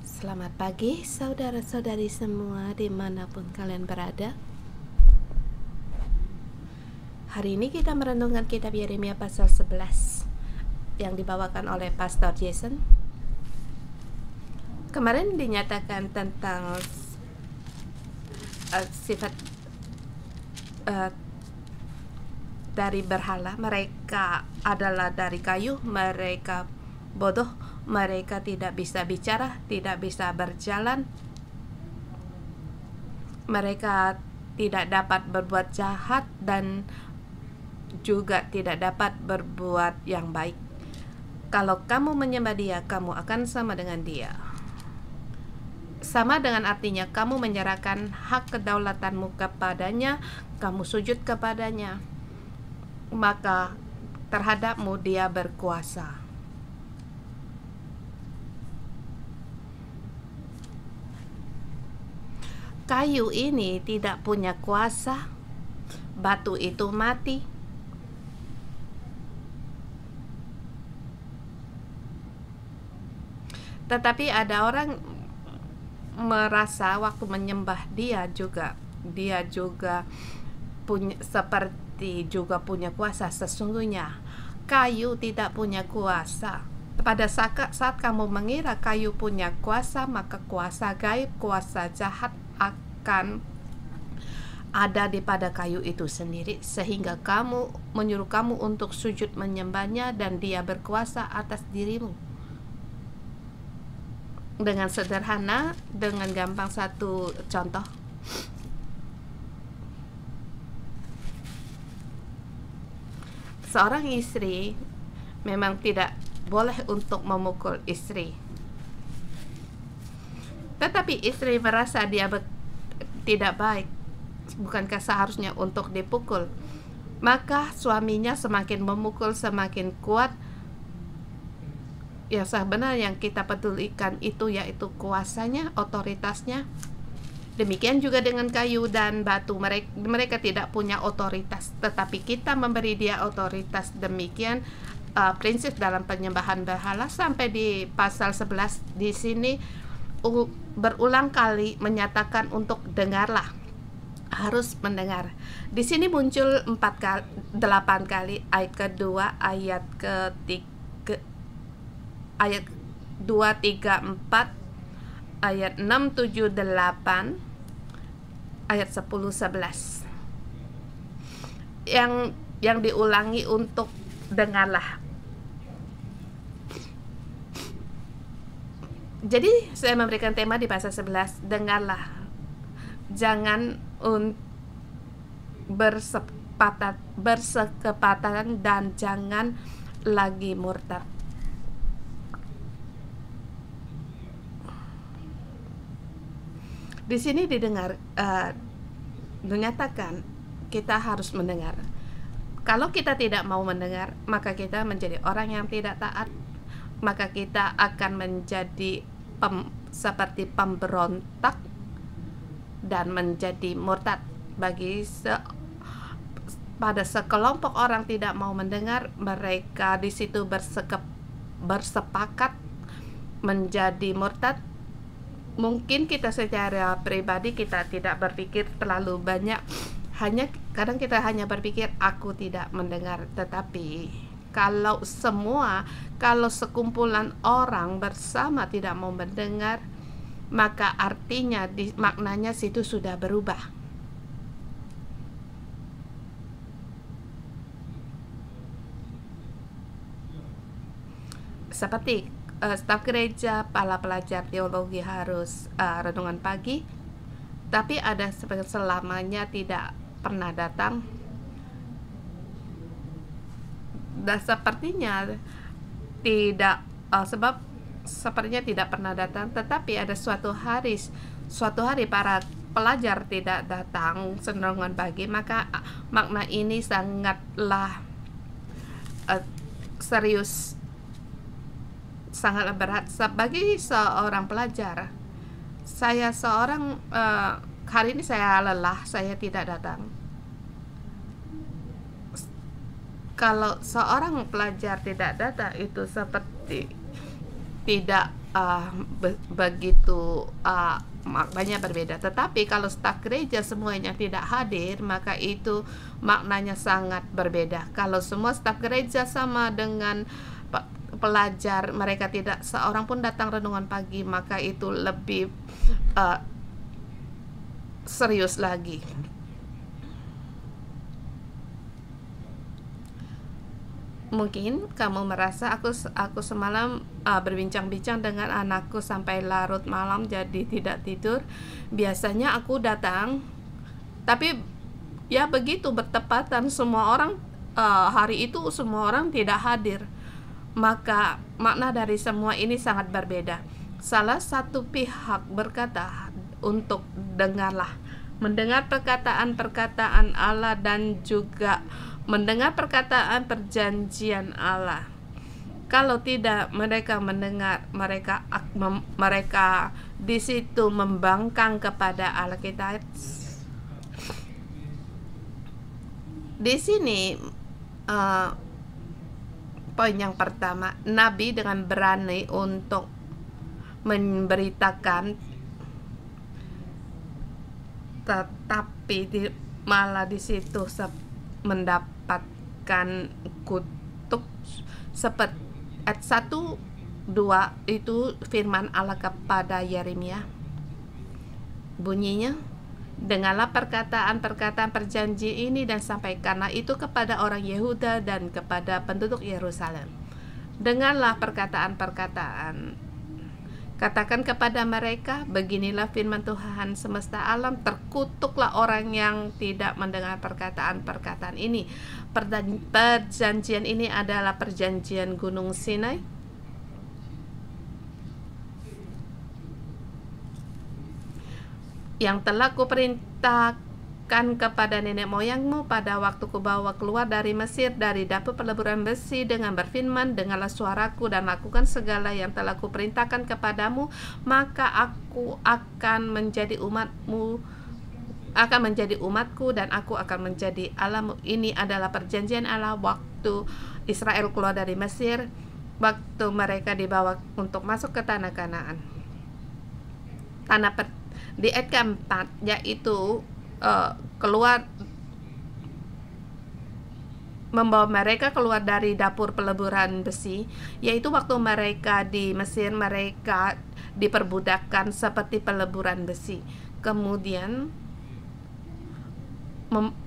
Selamat pagi saudara-saudari semua dimanapun kalian berada. Hari ini kita merenungkan kitab Yeremia pasal 11 yang dibawakan oleh Pastor Jason. Kemarin dinyatakan tentang sifat dari berhala. Mereka adalah dari kayu, mereka bodoh, mereka tidak bisa bicara, tidak bisa berjalan, mereka tidak dapat berbuat jahat dan juga tidak dapat berbuat yang baik. Kalau kamu menyembah dia, kamu akan sama dengan dia. Sama dengan artinya kamu menyerahkan hak kedaulatanmu kepadanya, kamu sujud kepadanya, maka terhadapmu dia berkuasa. Kayu ini tidak punya kuasa, batu itu mati. Tetapi ada orang merasa waktu menyembah dia juga punya, seperti juga punya kuasa. Sesungguhnya kayu tidak punya kuasa. Pada saat kamu mengira kayu punya kuasa, maka kuasa gaib, kuasa jahat akan ada di pada kayu itu sendiri, sehingga menyuruh kamu untuk sujud menyembahnya dan dia berkuasa atas dirimu. Dengan sederhana, dengan gampang, satu contoh. Seorang istri memang tidak boleh untuk memukul istri. Tetapi istri merasa dia tidak baik, bukankah seharusnya untuk dipukul? Maka suaminya semakin memukul, semakin kuat. Yang sebenarnya yang kita pedulikan itu yaitu kuasanya, otoritasnya. Demikian juga dengan kayu dan batu, mereka tidak punya otoritas, tetapi kita memberi dia otoritas. Demikian prinsip dalam penyembahan berhala. Sampai di pasal 11 di sini berulang kali menyatakan untuk dengarlah, harus mendengar. Di sini muncul 8 kali, ayat kedua, ayat ketiga, ayat 2, 3, 4, ayat 6, 7, 8, ayat 10, 11 yang diulangi untuk dengarlah. Jadi saya memberikan tema di pasal 11, dengarlah. Jangan bersekepatan dan jangan lagi murtad. Di sini dinyatakan kita harus mendengar. Kalau kita tidak mau mendengar, maka kita menjadi orang yang tidak taat, maka kita akan menjadi seperti pemberontak dan menjadi murtad. Pada sekelompok orang tidak mau mendengar, mereka di situ bersepakat menjadi murtad. Mungkin kita secara pribadi kita tidak berpikir terlalu banyak, kadang kita hanya berpikir aku tidak mendengar. Tetapi kalau sekumpulan orang bersama tidak mau mendengar, maka artinya maknanya situ sudah berubah. Seperti staf gereja, para pelajar teologi harus renungan pagi, tapi ada selamanya tidak pernah datang. Dan sepertinya sepertinya tidak pernah datang. Tetapi ada suatu hari para pelajar tidak datang renungan pagi, maka makna ini sangatlah serius, sangatlah berat bagi seorang pelajar. Hari ini saya lelah, saya tidak datang. Kalau seorang pelajar tidak datang, itu seperti tidak begitu maknanya berbeda. Tetapi kalau staf gereja semuanya tidak hadir, maka itu maknanya sangat berbeda. Kalau semua staf gereja sama dengan pelajar, mereka tidak seorang pun datang renungan pagi, maka itu lebih serius lagi. Mungkin kamu merasa aku semalam berbincang-bincang dengan anakku sampai larut malam jadi tidak tidur. Biasanya aku datang, tapi ya begitu bertepatan semua orang hari itu semua orang tidak hadir. Maka makna dari semua ini sangat berbeda. Salah satu pihak berkata untuk mendengar perkataan-perkataan Allah dan juga mendengar perkataan perjanjian Allah. Kalau tidak mereka mendengar, mereka di situ membangkang kepada Allah kita. Di sini poin yang pertama, Nabi dengan berani untuk memberitakan, tetapi malah di situ mendapatkan kutuk. Seperti ayat 1-2 itu firman Allah kepada Yeremia, bunyinya, dengarlah perkataan-perkataan perjanjian ini dan sampaikanlah itu kepada orang Yehuda dan kepada penduduk Yerusalem. Dengarlah perkataan-perkataan, katakan kepada mereka, beginilah firman Tuhan semesta alam, terkutuklah orang yang tidak mendengar perkataan-perkataan ini. Perjanjian ini adalah perjanjian Gunung Sinai. Yang telah kuperintahkan kepada nenek moyangmu pada waktu kubawa keluar dari Mesir, dari dapur peleburan besi, dengan berfirman, dengarlah suaraku dan lakukan segala yang telah kuperintahkan kepadamu, maka aku akan menjadi umatku dan aku akan menjadi Allahmu. Ini adalah perjanjian Allah waktu Israel keluar dari Mesir, waktu mereka dibawa untuk masuk ke tanah Kanaan. Di ayat keempat, yaitu keluar, membawa mereka keluar dari dapur peleburan besi, yaitu waktu mereka di Mesir, mereka diperbudakkan seperti peleburan besi. Kemudian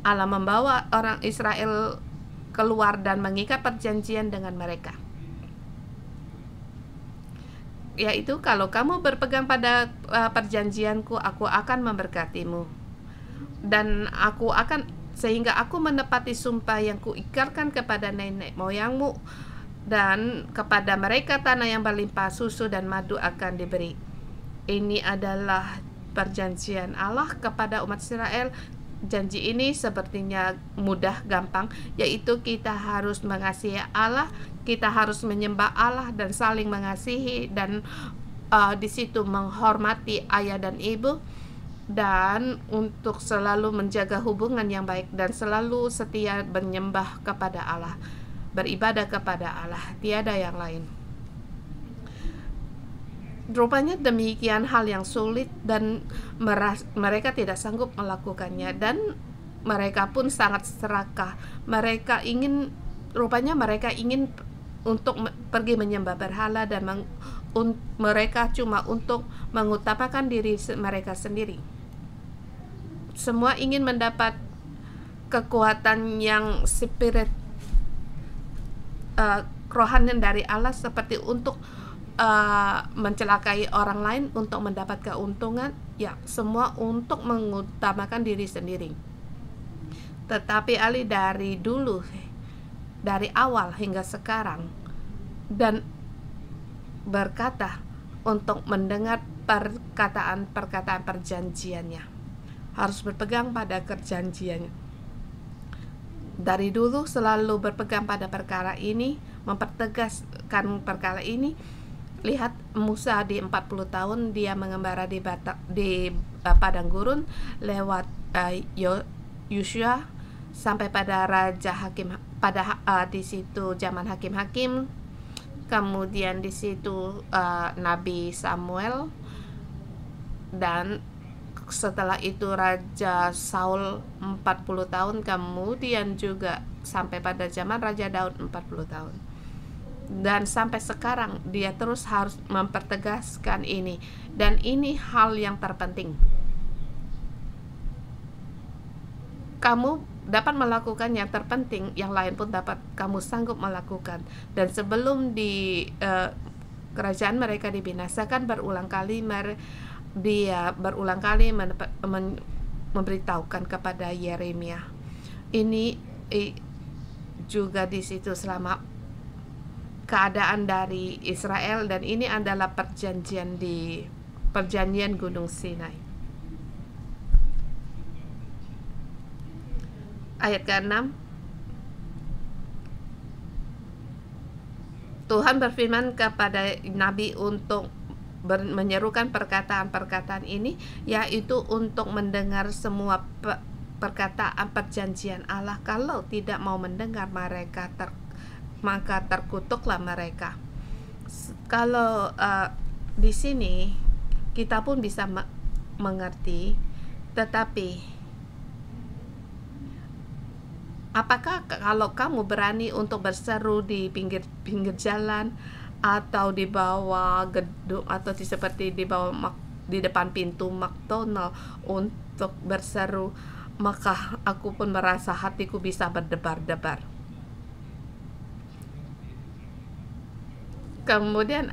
Allah membawa orang Israel keluar dan mengikat perjanjian dengan mereka, yaitu kalau kamu berpegang pada perjanjianku, aku akan memberkatimu, dan sehingga aku menepati sumpah yang kuikrarkan kepada nenek moyangmu, dan kepada mereka tanah yang berlimpah susu dan madu akan diberi. Ini adalah perjanjian Allah kepada umat Israel. Janji ini sepertinya mudah, gampang, yaitu kita harus mengasihi Allah, kita harus menyembah Allah dan saling mengasihi, dan di situ menghormati ayah dan ibu, dan untuk selalu menjaga hubungan yang baik dan selalu setia menyembah kepada Allah, beribadah kepada Allah, tiada yang lain. Rupanya demikian hal yang sulit dan mereka tidak sanggup melakukannya, dan mereka pun sangat serakah. Mereka ingin untuk pergi menyembah berhala, dan mereka cuma untuk mengutamakan diri mereka sendiri. Semua ingin mendapat kekuatan yang spirit kerohanian dari Allah, seperti untuk mencelakai orang lain untuk mendapat keuntungan, ya, semua untuk mengutamakan diri sendiri. Tetapi Ali dari dulu, dari awal hingga sekarang, dan berkata untuk mendengar perkataan-perkataan perjanjiannya, harus berpegang pada perjanjiannya. Dari dulu selalu berpegang pada perkara ini, mempertegaskan perkara ini. Lihat Musa di 40 tahun dia mengembara di padang gurun lewat Yosua sampai pada Raja Hakim, pada di situ zaman hakim-hakim, kemudian di situ Nabi Samuel, dan setelah itu Raja Saul 40 tahun, kemudian juga sampai pada zaman Raja Daud 40 tahun. Dan sampai sekarang dia terus harus mempertegaskan ini, dan ini hal yang terpenting. Kamu dapat melakukan yang terpenting, yang lain pun dapat kamu sanggup melakukan. Dan sebelum di kerajaan mereka dibinasakan, berulang kali dia berulang kali memberitahukan kepada Yeremia. Ini juga di situ selama keadaan dari Israel, dan ini adalah perjanjian Gunung Sinai. Ayat ke-6, Tuhan berfirman kepada Nabi untuk menyerukan perkataan-perkataan ini, yaitu untuk mendengar semua perkataan perjanjian Allah. Kalau tidak mau mendengar, maka terkutuklah mereka. Kalau di sini kita pun bisa mengerti, tetapi apakah kalau kamu berani untuk berseru di pinggir jalan, atau di bawah gedung, atau seperti di depan pintu McDonald untuk berseru, maka aku pun merasa hatiku bisa berdebar-debar. Kemudian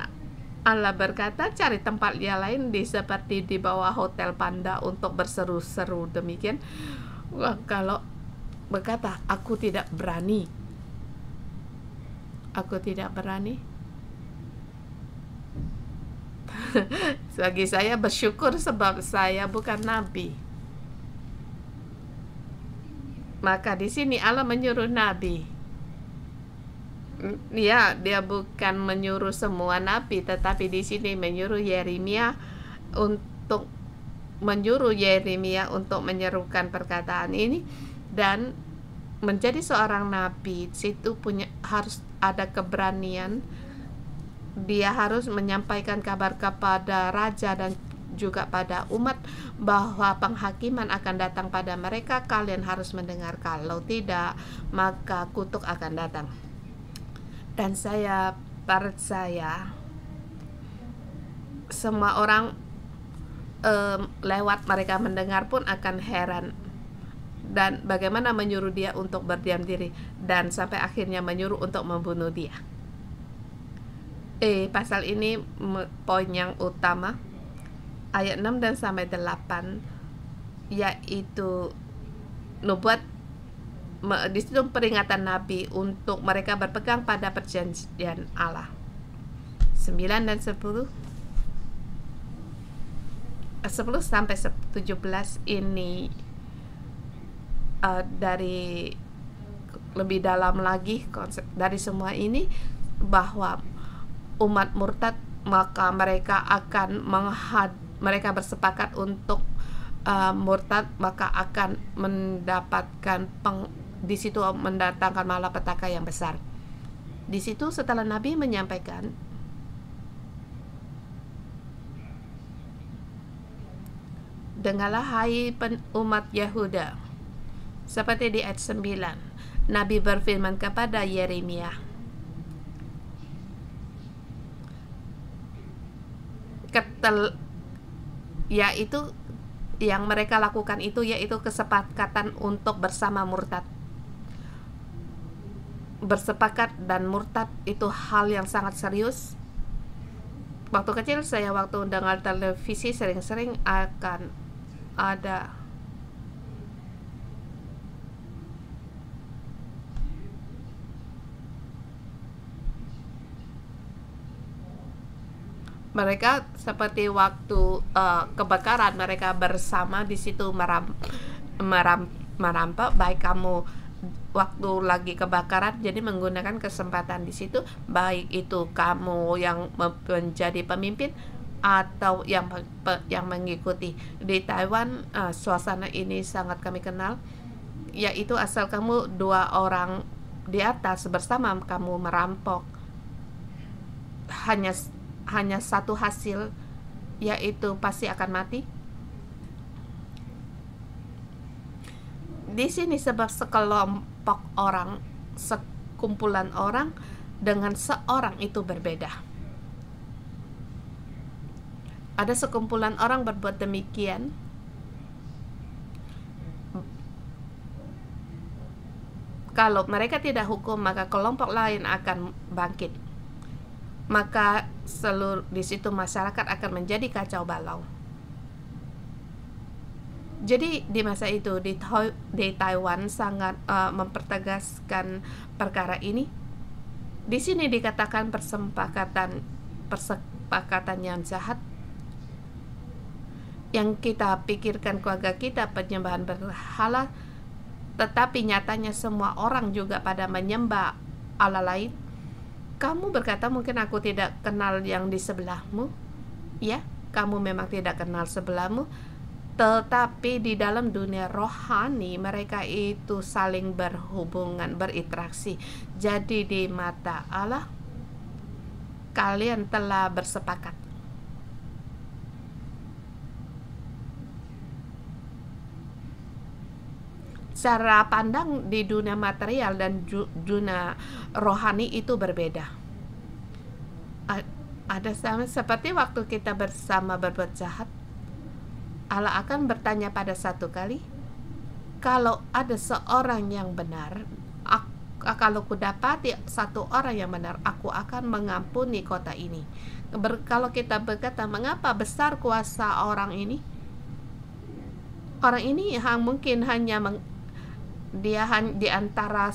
Allah berkata, cari tempat yang lain, seperti di bawah Hotel Panda untuk berseru-seru demikian. Kalau berkata, aku tidak berani, bagi saya bersyukur sebab saya bukan nabi. Maka di sini Allah menyuruh nabi. Ya, dia bukan menyuruh semua nabi, tetapi di sini menyuruh Yeremia untuk menyerukan perkataan ini, dan menjadi seorang nabi situ harus ada keberanian. Dia harus menyampaikan kabar kepada raja dan juga pada umat bahwa penghakiman akan datang pada mereka. Kalian harus mendengar, kalau tidak maka kutuk akan datang. Dan saya percaya semua orang lewat mereka mendengar pun akan heran, dan bagaimana menyuruh dia untuk berdiam diri, dan sampai akhirnya menyuruh untuk membunuh dia. Pasal ini poin yang utama, ayat 6 dan sampai 8, yaitu nubuat. Di situ peringatan Nabi untuk mereka berpegang pada perjanjian Allah. 9 dan 10 sampai 17 ini dari lebih dalam lagi konsep dari semua ini, bahwa umat murtad, maka mereka akan mereka bersepakat untuk murtad, maka akan mendapatkan di situ mendatangkan malapetaka yang besar. Di situ setelah Nabi menyampaikan, dengarlah hai umat Yehuda, seperti di ayat 9, Nabi berfirman kepada Yeremia, yaitu yang mereka lakukan itu, yaitu kesepakatan untuk bersama murtad. Bersepakat dan murtad itu hal yang sangat serius. Waktu kecil saya, waktu dengar televisi, sering-sering akan ada mereka seperti waktu kebakaran, mereka bersama di situ merampok, baik kamu waktu lagi kebakaran, jadi menggunakan kesempatan di situ, baik itu kamu yang menjadi pemimpin atau yang mengikuti. Di Taiwan suasana ini sangat kami kenal, yaitu asal kamu 2 orang di atas bersama kamu merampok, hanya hanya satu hasil, yaitu pasti akan mati. Di sini sebab sekelompok orang, sekumpulan orang dengan seorang itu berbeda. Ada sekumpulan orang berbuat demikian, kalau mereka tidak hukum maka kelompok lain akan bangkit, maka seluruh di situ masyarakat akan menjadi kacau balau. Jadi di masa itu di Taiwan sangat mempertegaskan perkara ini. Di sini dikatakan persepakatan yang jahat. Yang kita pikirkan keluarga kita penyembahan berhala, tetapi nyatanya semua orang juga pada menyembah Allah lain. Kamu berkata mungkin aku tidak kenal yang di sebelahmu. Ya, kamu memang tidak kenal sebelahmu, tetapi di dalam dunia rohani mereka itu saling berhubungan, berinteraksi. Jadi di mata Allah kalian telah bersepakat. Cara pandang di dunia material dan dunia rohani itu berbeda. Ada sama seperti waktu kita bersama berbuat jahat, Allah akan bertanya pada satu kali, kalau ada seorang yang benar, kalau kudapati satu orang yang benar, aku akan mengampuni kota ini. Kalau kita berkata, mengapa besar kuasa orang ini? Orang ini mungkin hanya dia di antara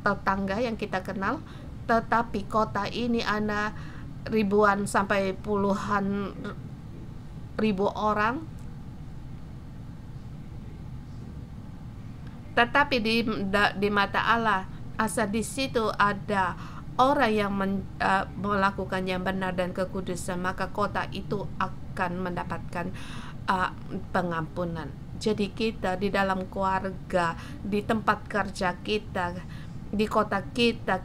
tetangga yang kita kenal, tetapi kota ini ada ribuan sampai puluhan ribu orang. Tetapi di mata Allah, asal di situ ada orang yang melakukan yang benar dan kekudusan, maka kota itu akan mendapatkan pengampunan. Jadi kita di dalam keluarga, di tempat kerja kita, di kota kita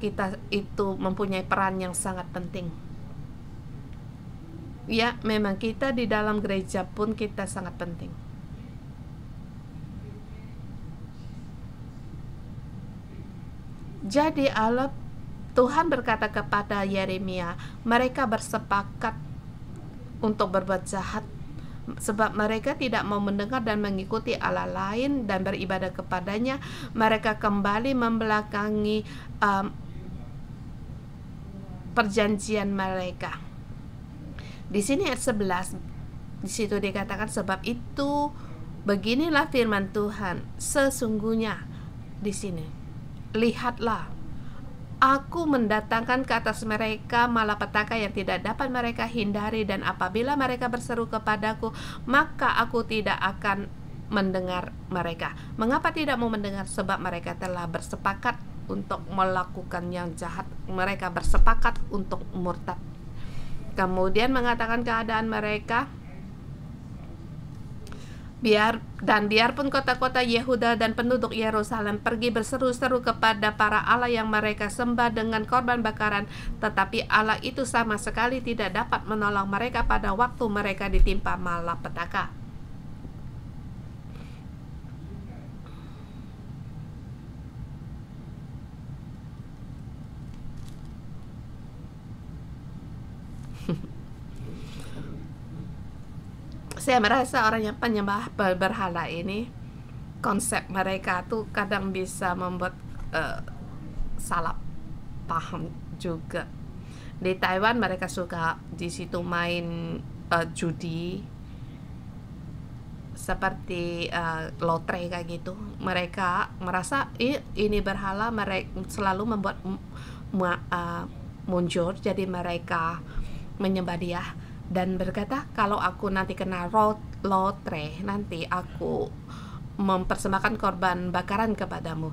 itu mempunyai peran yang sangat penting. Ya, memang kita di dalam gereja pun kita sangat penting. Jadi Tuhan berkata kepada Yeremia, mereka bersepakat untuk berbuat jahat, sebab mereka tidak mau mendengar dan mengikuti Allah lain dan beribadah kepadanya. Mereka kembali membelakangi perjanjian mereka. Di sini ayat 11, di situ dikatakan, sebab itu beginilah firman Tuhan, sesungguhnya di sini, lihatlah, aku mendatangkan ke atas mereka malapetaka yang tidak dapat mereka hindari, dan apabila mereka berseru kepadaku, maka aku tidak akan mendengar mereka. Mengapa tidak mau mendengar? Sebab mereka telah bersepakat untuk melakukan yang jahat. Mereka bersepakat untuk murtad. Kemudian mengatakan keadaan mereka, biarpun kota-kota Yehuda dan penduduk Yerusalem pergi berseru-seru kepada para Allah yang mereka sembah dengan korban bakaran, tetapi Allah itu sama sekali tidak dapat menolong mereka pada waktu mereka ditimpa malapetaka. Saya merasa orang yang penyembah berhala ini, konsep mereka tuh kadang bisa membuat salah paham juga. Di Taiwan mereka suka di situ main judi seperti lotre kayak gitu. Mereka merasa ini berhala, mereka selalu membuat muncul, jadi mereka menyembah dia dan berkata, kalau aku nanti kena lotre, nanti aku mempersembahkan korban bakaran kepadamu.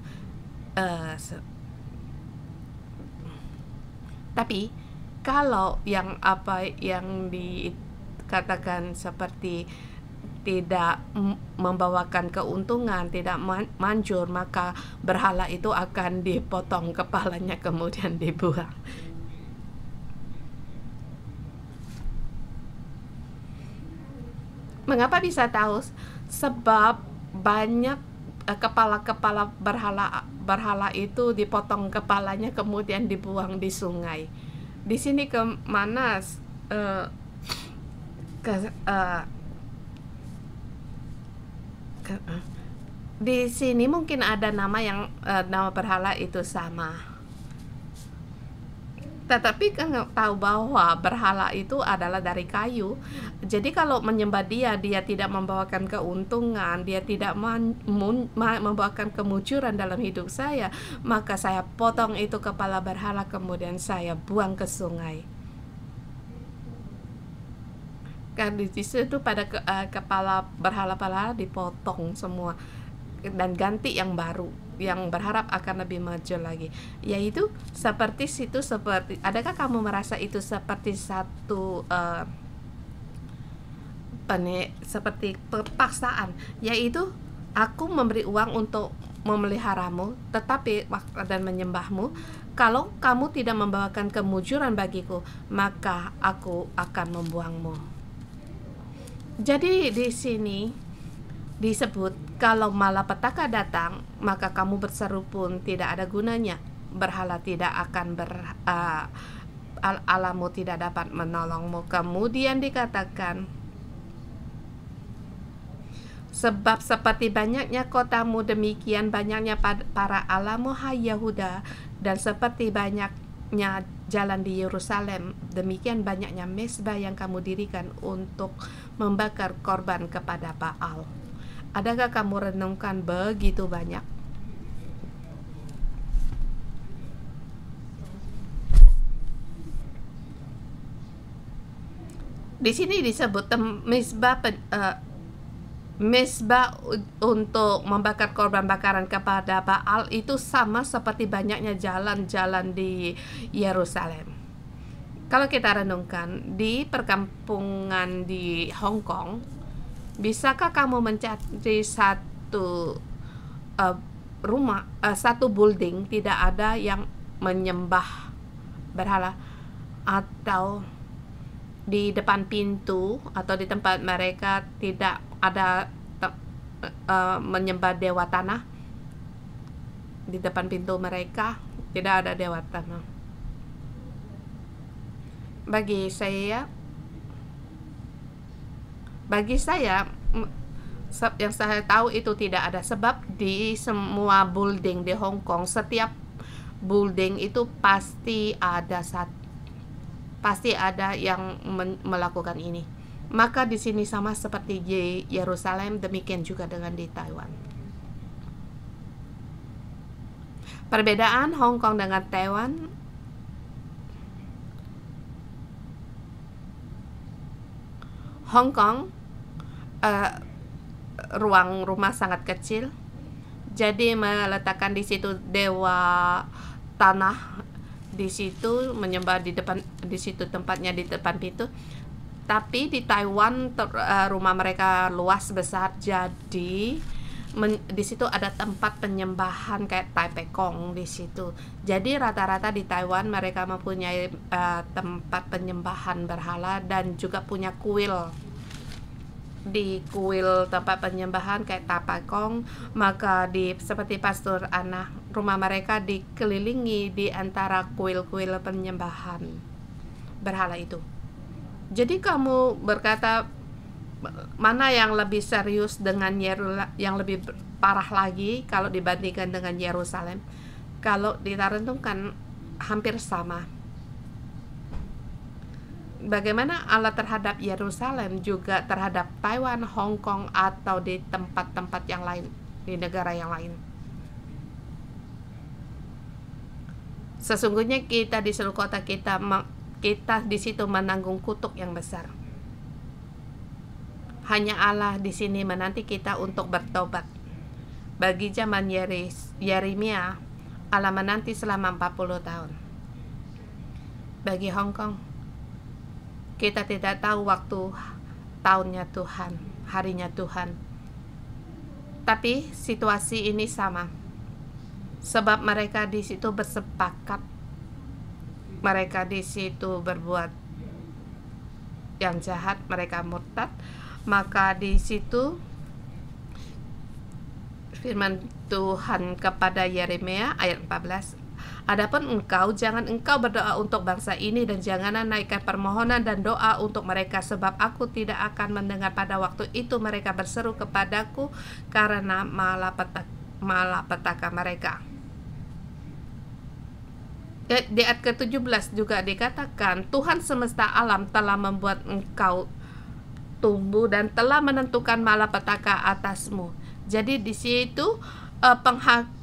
Tapi kalau yang dikatakan seperti tidak membawakan keuntungan, tidak manjur, maka berhala itu akan dipotong kepalanya kemudian dibuang. Mengapa bisa tahu? Sebab banyak kepala-kepala berhala itu dipotong kepalanya kemudian dibuang di sungai. Di sini kemana di sini mungkin ada nama yang nama berhala itu sama. Tetapi kan tahu bahwa berhala itu adalah dari kayu. Jadi kalau menyembah dia tidak membawakan keuntungan, dia tidak membawakan kemunculan dalam hidup saya, maka saya potong itu kepala berhala kemudian saya buang ke sungai. Kan di situ pada kepala berhala-berhala dipotong semua dan ganti yang baru, yang berharap akan lebih maju lagi. Yaitu seperti adakah kamu merasa itu seperti satu seperti paksaan, yaitu aku memberi uang untuk memeliharamu tetapi dan menyembahmu, kalau kamu tidak membawakan kemujuran bagiku maka aku akan membuangmu. Jadi di sini disebut kalau malapetaka datang maka kamu berseru pun tidak ada gunanya, berhala tidak akan alamu tidak dapat menolongmu. Kemudian dikatakan, sebab seperti banyaknya kotamu demikian banyaknya para alamu hai Yehuda, dan seperti banyaknya jalan di Yerusalem demikian banyaknya mezbah yang kamu dirikan untuk membakar korban kepada Baal. Adakah kamu renungkan begitu banyak? Di sini disebut mezbah untuk membakar korban bakaran kepada Baal itu sama seperti banyaknya jalan-jalan di Yerusalem. Kalau kita renungkan di perkampungan di Hong Kong, bisakah kamu mencari satu rumah, satu building tidak ada yang menyembah berhala, atau di depan pintu atau di tempat mereka tidak ada menyembah dewa tanah? Di depan pintu mereka tidak ada dewa tanah. Bagi saya yang saya tahu itu tidak ada, sebab di semua building di Hong Kong, setiap building itu pasti ada yang melakukan ini. Maka di sini sama seperti di Yerusalem, demikian juga dengan di Taiwan. Perbedaan Hong Kong dengan Taiwan, Hong Kong ruang rumah sangat kecil, jadi meletakkan di situ dewa tanah, di situ menyembah di situ tempatnya di depan pintu. Tapi di Taiwan rumah mereka luas besar, jadi di situ ada tempat penyembahan kayak Taipei Kong di situ. Jadi rata-rata di Taiwan mereka mempunyai tempat penyembahan berhala dan juga punya kuil. Di kuil tempat penyembahan kayak Taipei Kong, maka seperti Pastor Ana, rumah mereka dikelilingi di antara kuil-kuil penyembahan berhala itu. Jadi kamu berkata, mana yang lebih serius dengan yang lebih parah lagi kalau dibandingkan dengan Yerusalem? Kalau ditentukan hampir sama. Bagaimana Allah terhadap Yerusalem juga terhadap Taiwan, Hong Kong, atau di tempat-tempat yang lain, di negara yang lain. Sesungguhnya kita di seluruh kota kita di situ menanggung kutuk yang besar. Hanya Allah di sini menanti kita untuk bertobat. Bagi zaman Yeremia, Allah menanti selama 40 tahun. Bagi Hong Kong, kita tidak tahu waktu tahunnya Tuhan, harinya Tuhan. Tapi situasi ini sama. Sebab mereka di situ bersepakat. Mereka di situ berbuat yang jahat, mereka murtad. Maka di situ firman Tuhan kepada Yeremia ayat 14, adapun engkau, jangan engkau berdoa untuk bangsa ini dan janganlah naikkan permohonan dan doa untuk mereka, sebab aku tidak akan mendengar pada waktu itu mereka berseru kepadaku karena malapetaka mereka. Di ayat ke-17 juga dikatakan, Tuhan semesta alam telah membuat engkau tumbuh dan telah menentukan malapetaka atasmu. Jadi di situ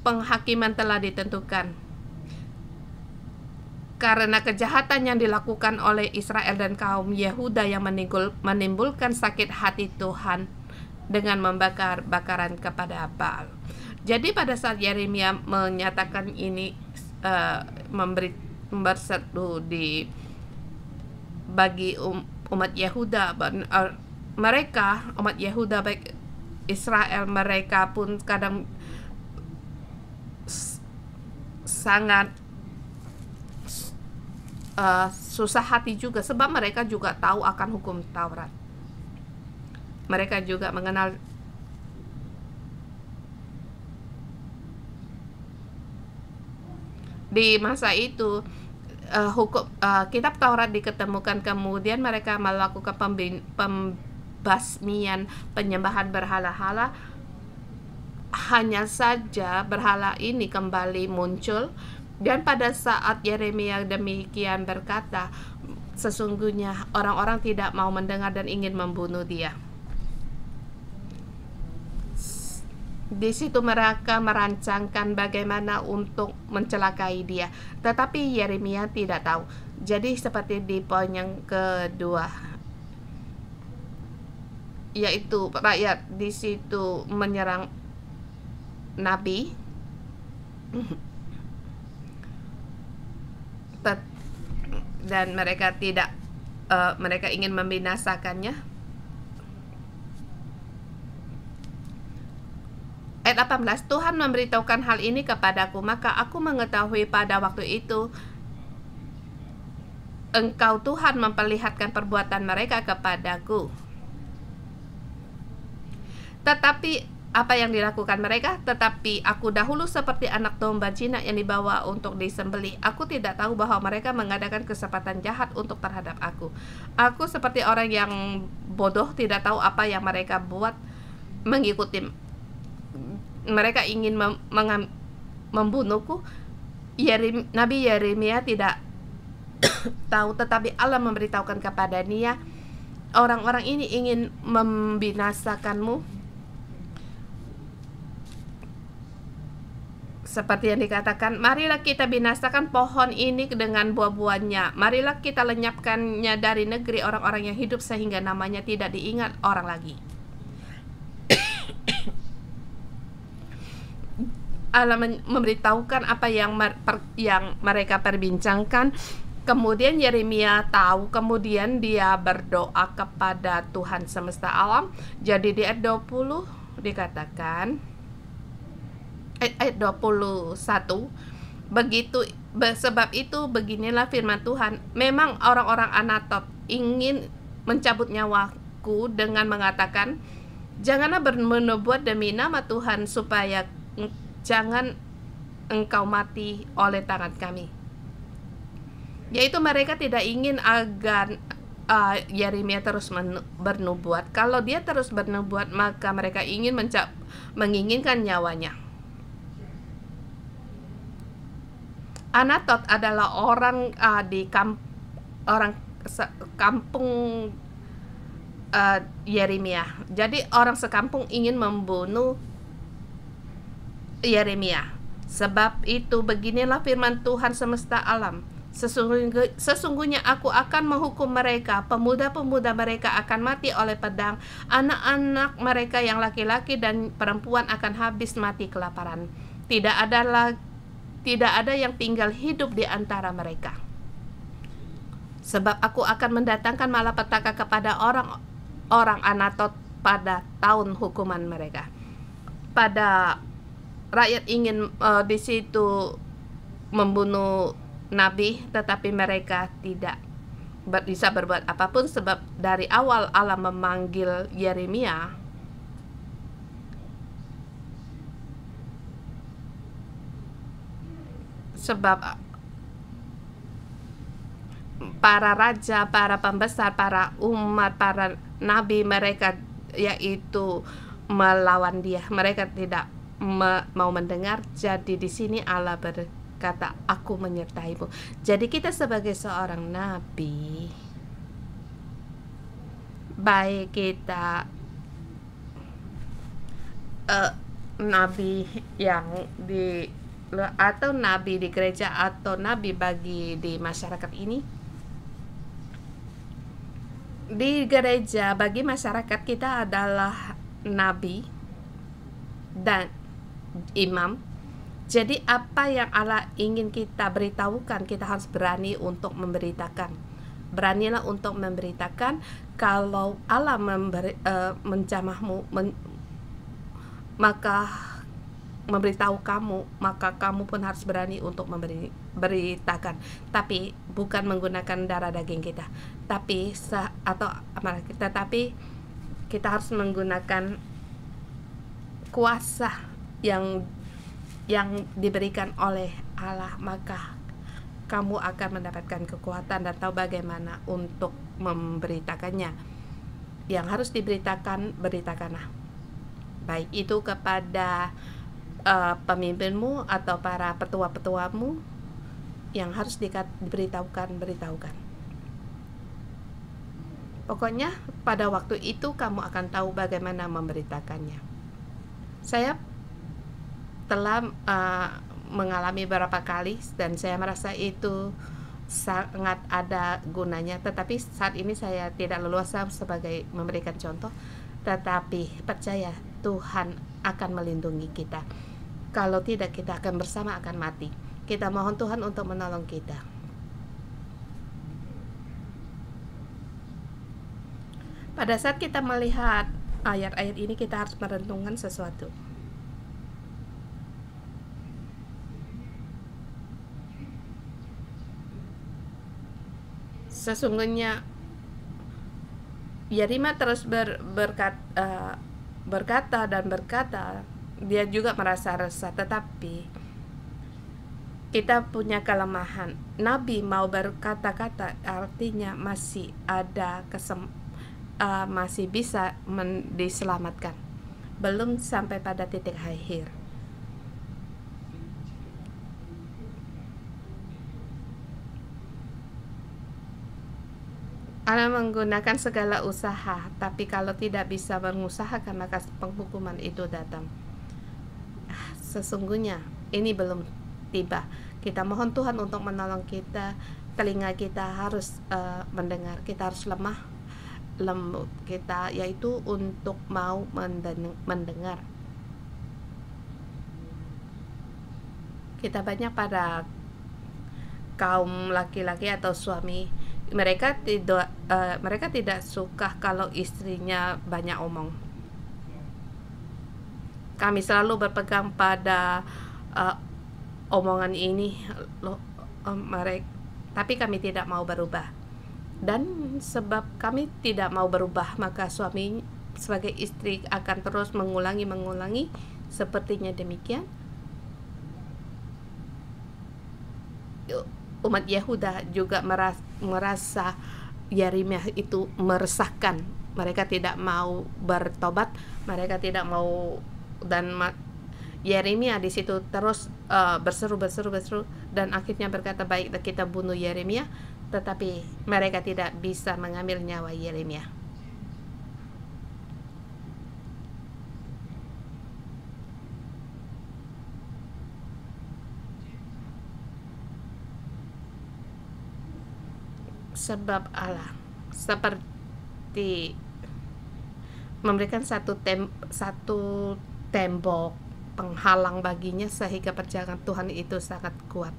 penghakiman telah ditentukan karena kejahatan yang dilakukan oleh Israel dan kaum Yehuda yang menimbulkan sakit hati Tuhan dengan membakar bakaran kepada Baal. Jadi pada saat Yeremia menyatakan ini, berseru bagi umat Yehuda, mereka umat Yehuda baik Israel, mereka pun kadang sangat susah hati juga, sebab mereka juga tahu akan hukum Taurat. Mereka juga mengenal di masa itu kitab Taurat diketemukan, kemudian mereka melakukan pembasmian penyembahan berhala-hala. Hanya saja berhala ini kembali muncul, dan pada saat Yeremia demikian berkata, sesungguhnya orang-orang tidak mau mendengar dan ingin membunuh dia. Di situ mereka merancangkan bagaimana untuk mencelakai dia, tetapi Yeremia tidak tahu. Jadi seperti di poin yang kedua, yaitu rakyat di situ menyerang nabi, dan mereka tidak mereka ingin membinasakannya. Ayat 18, Tuhan memberitahukan hal ini kepadaku, maka aku mengetahui pada waktu itu engkau Tuhan memperlihatkan perbuatan mereka kepadaku. Tetapi apa yang dilakukan mereka? Tetapi aku dahulu seperti anak domba jinak yang dibawa untuk disembelih. Aku tidak tahu bahwa mereka mengadakan kesempatan jahat untuk terhadap aku. Aku seperti orang yang bodoh, tidak tahu apa yang mereka buat, mengikuti. Mereka ingin membunuhku. Nabi Yeremia tidak tahu, tetapi Allah memberitahukan kepada dia, orang-orang ini ingin membinasakanmu. Seperti yang dikatakan, marilah kita binasakan pohon ini dengan buah-buahnya. Marilah kita lenyapkannya dari negeri orang-orang yang hidup sehingga namanya tidak diingat orang lagi. Allah memberitahukan apa yang mereka perbincangkan. Kemudian Yeremia tahu, kemudian dia berdoa kepada Tuhan semesta alam. Jadi di ayat 20 dikatakan, ayat 21, sebab itu beginilah firman Tuhan, memang orang-orang Anatot ingin mencabut nyawaku dengan mengatakan, janganlah menubuat demi nama Tuhan supaya jangan engkau mati oleh tangan kami. Yaitu mereka tidak ingin agar Yeremia terus bernubuat. Kalau dia terus bernubuat, maka mereka ingin menginginkan nyawanya. Anatot adalah orang kampung Yeremia. Jadi orang sekampung ingin membunuh Yeremia. Sebab itu beginilah firman Tuhan semesta alam, sesungguhnya aku akan menghukum mereka, pemuda-pemuda mereka akan mati oleh pedang, anak-anak mereka yang laki-laki dan perempuan akan habis mati kelaparan. Tidak ada yang tinggal hidup di antara mereka. Sebab aku akan mendatangkan malapetaka kepada orang Anatot pada tahun hukuman mereka. Pada rakyat ingin di situ membunuh nabi, tetapi mereka tidak bisa berbuat apapun, sebab dari awal Allah memanggil Yeremia, sebab para raja, para pembesar, para umat, para nabi mereka yaitu melawan dia. Mereka tidak mau mendengar. Jadi di sini Allah berkata, aku menyertaimu. Jadi kita sebagai seorang nabi, baik kita nabi yang di atau nabi di gereja atau nabi bagi di masyarakat ini, di gereja bagi masyarakat kita adalah nabi dan imam. Jadi apa yang Allah ingin kita beritahukan, kita harus berani untuk memberitakan. Beranilah untuk memberitakan. Kalau Allah menjamahmu, maka memberitahu kamu, maka kamu pun harus berani untuk memberitakan. Tapi bukan menggunakan darah daging kita, tapi kita harus menggunakan kuasa yang diberikan oleh Allah. Maka kamu akan mendapatkan kekuatan dan tahu bagaimana untuk memberitakannya. Yang harus diberitakan, beritakanlah, baik itu kepada pemimpinmu atau para petua-petuamu. Yang harus beritahukan. Pokoknya pada waktu itu kamu akan tahu bagaimana memberitakannya. Saya telah mengalami beberapa kali dan saya merasa itu sangat ada gunanya. Tetapi saat ini saya tidak leluasa sebagai memberikan contoh. Tetapi percaya, Tuhan akan melindungi kita. Kalau tidak, kita akan bersama akan mati. Kita mohon Tuhan untuk menolong kita. Pada saat kita melihat ayat-ayat ini, kita harus merenungkan sesuatu. Sesungguhnya Yeremia terus berkata, dia juga merasa resah. Tetapi kita punya kelemahan. Nabi mau berkata-kata, artinya masih ada masih bisa diselamatkan. Belum sampai pada titik akhir. Allah menggunakan segala usaha, tapi kalau tidak bisa mengusahakan, maka penghukuman itu datang. Sesungguhnya ini belum tiba. Kita mohon Tuhan untuk menolong kita. Telinga kita harus mendengar. Kita harus lembut kita, yaitu untuk mau mendengar. Kita banyak pada kaum laki-laki atau suami, mereka tidak suka kalau istrinya banyak omong. Kami selalu berpegang pada omongan ini, tapi kami tidak mau berubah. Dan sebab kami tidak mau berubah, maka suami sebagai istri akan terus mengulangi sepertinya demikian. Umat Yehuda juga merasa Yeremia itu meresahkan. Mereka tidak mau bertobat, mereka tidak mau, dan Yeremia di situ terus berseru dan akhirnya berkata, baiklah kita bunuh Yeremia. Tetapi mereka tidak bisa mengambil nyawa Yeremia. Sebab Allah seperti memberikan satu tembok penghalang baginya, sehingga perjalanan Tuhan itu sangat kuat.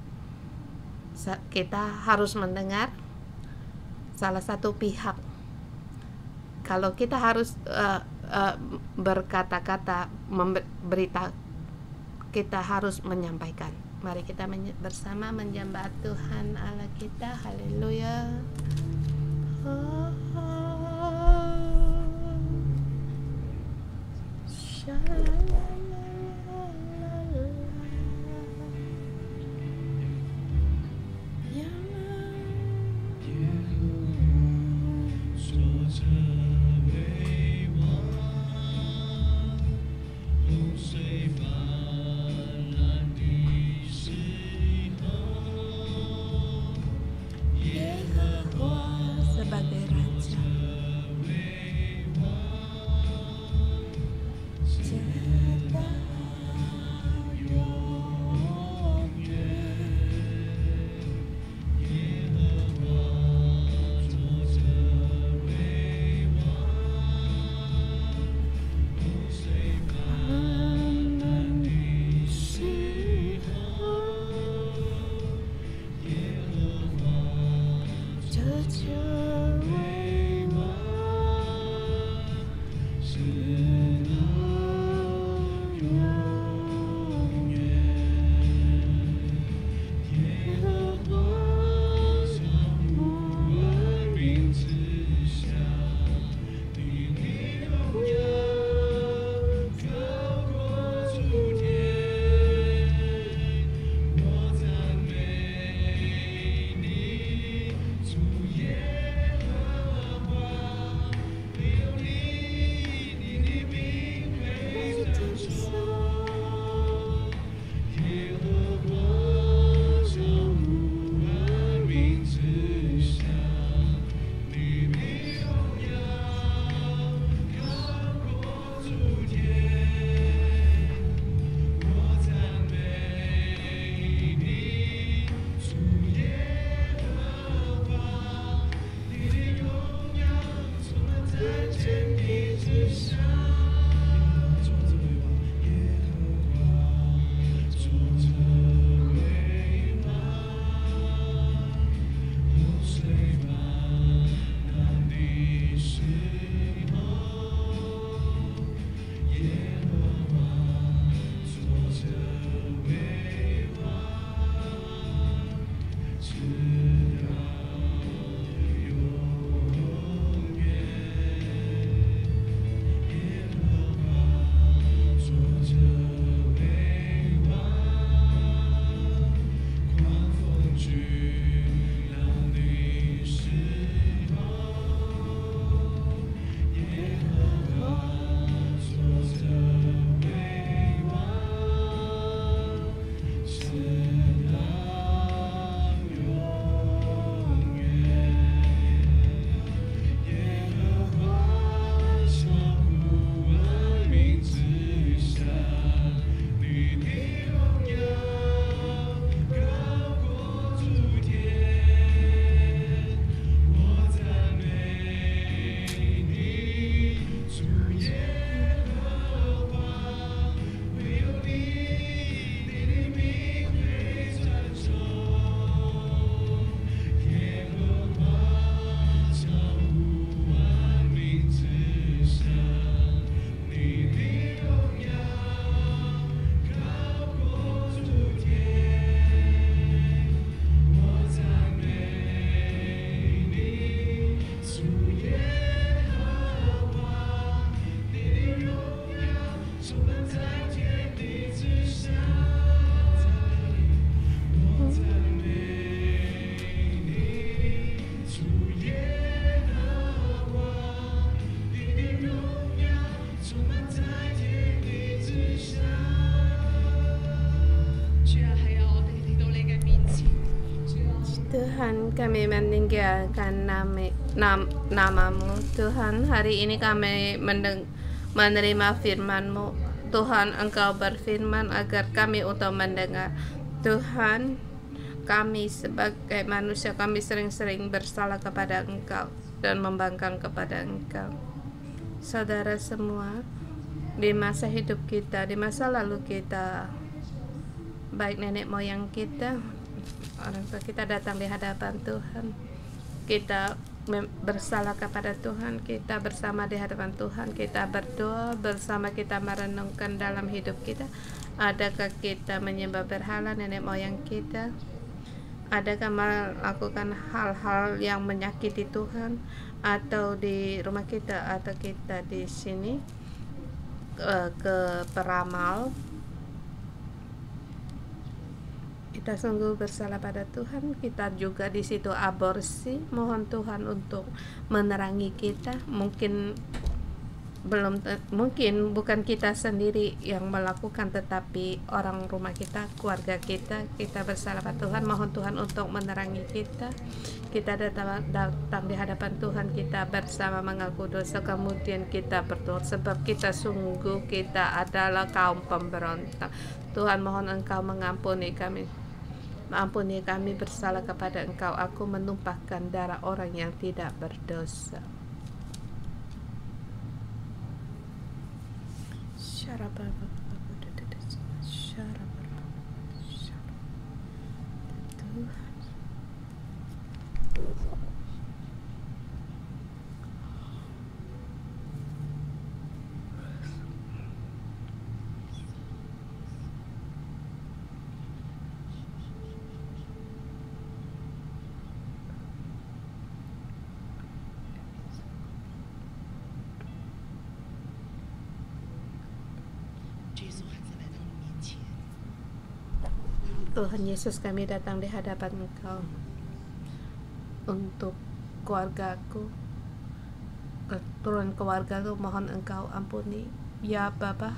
Kita harus mendengar salah satu pihak. Kalau kita harus berkata-kata, berita, kita harus menyampaikan. Mari kita bersama menyembah Tuhan Allah kita. Haleluya. sebagai Raja. Tuhan, kami meninggikan namamu. Tuhan, hari ini kami menerima firman-Mu. Tuhan, Engkau berfirman agar kami untuk mendengar. Tuhan, kami sebagai manusia, kami sering-sering bersalah kepada Engkau dan membangkang kepada Engkau. Saudara semua, di masa hidup kita, di masa lalu kita, baik nenek moyang kita, orang tua kita datang di hadapan Tuhan, kita bersalah kepada Tuhan, kita bersama di hadapan Tuhan, kita berdoa bersama, kita merenungkan dalam hidup kita, adakah kita menyembah berhala nenek moyang kita, Adakah melakukan hal-hal yang menyakiti Tuhan, atau di rumah kita atau kita di sini ke peramal, kita sungguh bersalah pada Tuhan. Kita juga di situ aborsi. Mohon Tuhan untuk menerangi kita. Mungkin bukan kita sendiri yang melakukan, tetapi orang rumah kita, keluarga kita bersalah pada Tuhan. Mohon Tuhan untuk menerangi kita. Kita datang di hadapan Tuhan, kita bersama mengaku dosa, kemudian kita berdoa, sebab kita adalah kaum pemberontak. Tuhan, mohon Engkau mengampuni kami. Ampuni kami bersalah kepada Engkau. Aku menumpahkan darah orang yang tidak berdosa. Tuhan Yesus, kami datang di hadapan Engkau untuk keluargaku, keturunan keluargaku. Mohon Engkau ampuni ya Bapa,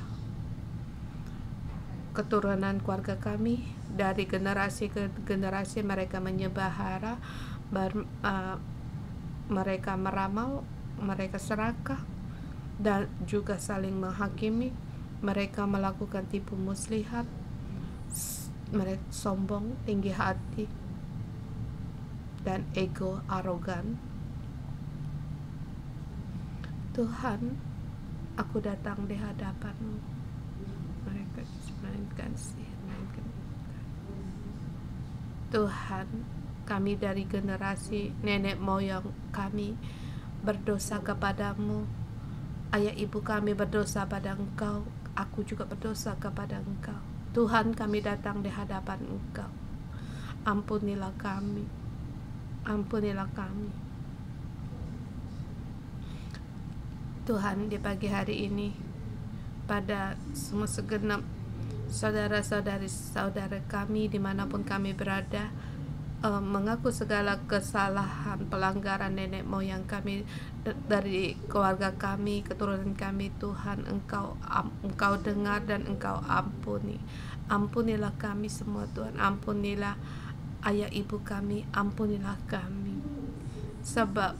keturunan keluarga kami dari generasi ke generasi. Mereka menyembah mereka meramal, mereka serakah, dan juga saling menghakimi. Mereka melakukan tipu muslihat, mereka sombong, tinggi hati, dan ego arogan. Tuhan, aku datang di hadapan-Mu. Mereka mainkan Tuhan, kami dari generasi nenek moyang kami berdosa kepadamu. Ayah ibu kami berdosa pada Engkau. Aku juga berdosa kepada Engkau. Tuhan, kami datang di hadapan Engkau. Ampunilah kami. Ampunilah kami. Tuhan, di pagi hari ini, pada semua segenap saudara kami dimanapun kami berada, mengaku segala kesalahan, pelanggaran nenek moyang kami, dari keluarga kami, keturunan kami. Tuhan, Engkau dengar dan Engkau ampuni. Ampunilah kami semua Tuhan. Ampunilah ayah ibu kami. Ampunilah kami. Sebab